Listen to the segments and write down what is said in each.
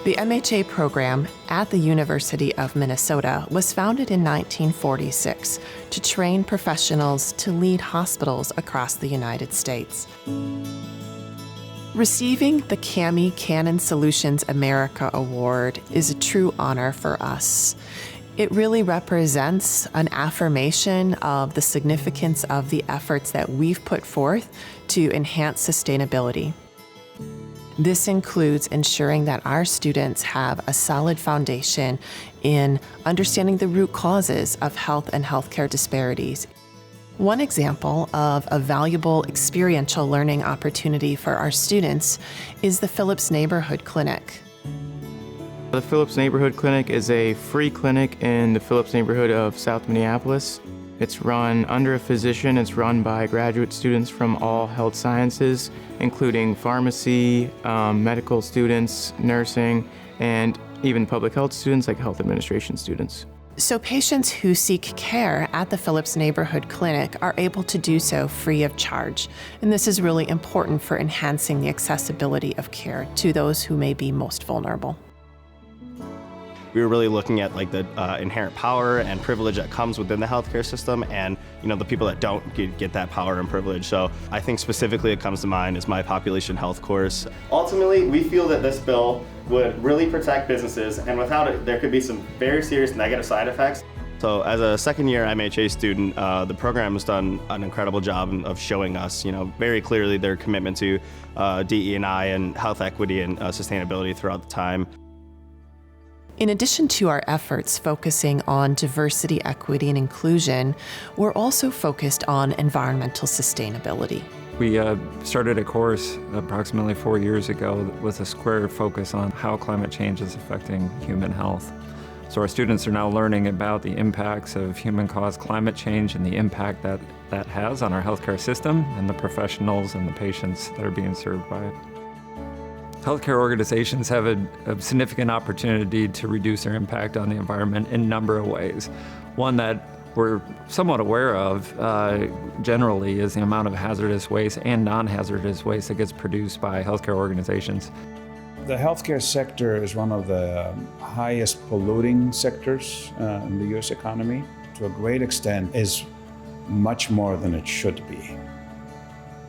The MHA program at the University of Minnesota was founded in 1946 to train professionals to lead hospitals across the United States. Receiving the CAHME Canon Solutions America Award is a true honor for us. It really represents an affirmation of the significance of the efforts that we've put forth to enhance sustainability. This includes ensuring that our students have a solid foundation in understanding the root causes of health and healthcare disparities. One example of a valuable experiential learning opportunity for our students is the Phillips Neighborhood Clinic. The Phillips Neighborhood Clinic is a free clinic in the Phillips neighborhood of South Minneapolis. It's run under a physician. It's run by graduate students from all health sciences, including pharmacy, medical students, nursing, and even public health students like health administration students. So patients who seek care at the Phillips Neighborhood Clinic are able to do so free of charge. And this is really important for enhancing the accessibility of care to those who may be most vulnerable. We were really looking at the inherent power and privilege that comes within the healthcare system, and the people that don't get that power and privilege. So I think specifically it comes to mind is my population health course. Ultimately, we feel that this bill would really protect businesses, and without it, there could be some very serious negative side effects. So as a second-year MHA student, the program has done an incredible job of showing us, very clearly their commitment to DE&I and health equity and sustainability throughout the time. In addition to our efforts focusing on diversity, equity, and inclusion, we're also focused on environmental sustainability. We started a course approximately 4 years ago with a square focus on how climate change is affecting human health. So our students are now learning about the impacts of human-caused climate change and the impact that that has on our healthcare system and the professionals and the patients that are being served by it. Healthcare organizations have a significant opportunity to reduce their impact on the environment in a number of ways. One that we're somewhat aware of generally is the amount of hazardous waste and non-hazardous waste that gets produced by healthcare organizations. The healthcare sector is one of the highest polluting sectors in the U.S. economy. To a great extent, is much more than it should be,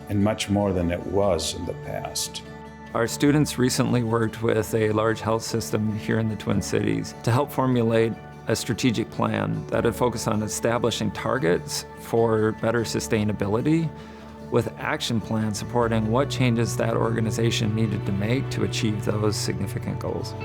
and much more than it was in the past. Our students recently worked with a large health system here in the Twin Cities to help formulate a strategic plan that would focus on establishing targets for better sustainability with action plans supporting what changes that organization needed to make to achieve those significant goals.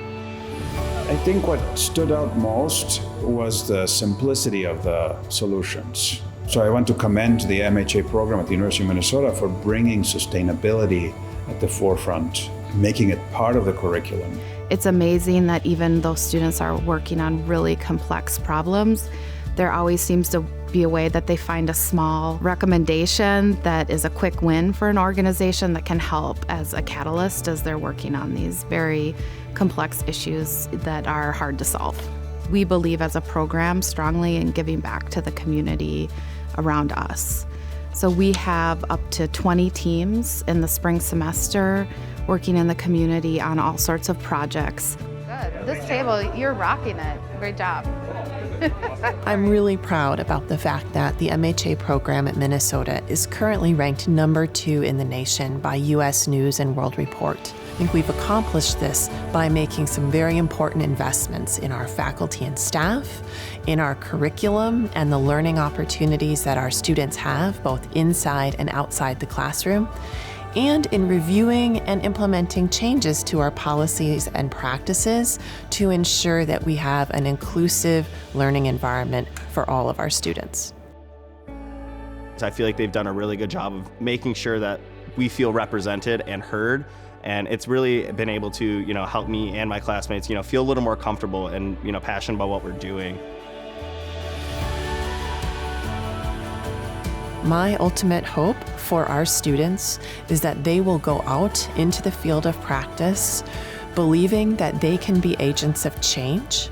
I think what stood out most was the simplicity of the solutions. So I want to commend the MHA program at the University of Minnesota for bringing sustainability at the forefront, making it part of the curriculum. It's amazing that even though students are working on really complex problems, there always seems to be a way that they find a small recommendation that is a quick win for an organization that can help as a catalyst as they're working on these very complex issues that are hard to solve. We believe as a program strongly in giving back to the community around us. So we have up to 20 teams in the spring semester working in the community on all sorts of projects. Good. This table, you're rocking it. Great job. I'm really proud about the fact that the MHA program at Minnesota is currently ranked number 2 in the nation by U.S. News and World Report. I think we've accomplished this by making some very important investments in our faculty and staff, in our curriculum, and the learning opportunities that our students have both inside and outside the classroom, and in reviewing and implementing changes to our policies and practices to ensure that we have an inclusive learning environment for all of our students. I feel like they've done a really good job of making sure that we feel represented and heard, and it's really been able to, help me and my classmates, feel a little more comfortable and, passionate about what we're doing. My ultimate hope for our students is that they will go out into the field of practice believing that they can be agents of change,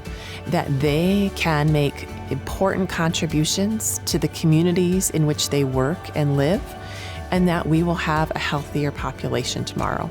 that they can make important contributions to the communities in which they work and live, and that we will have a healthier population tomorrow.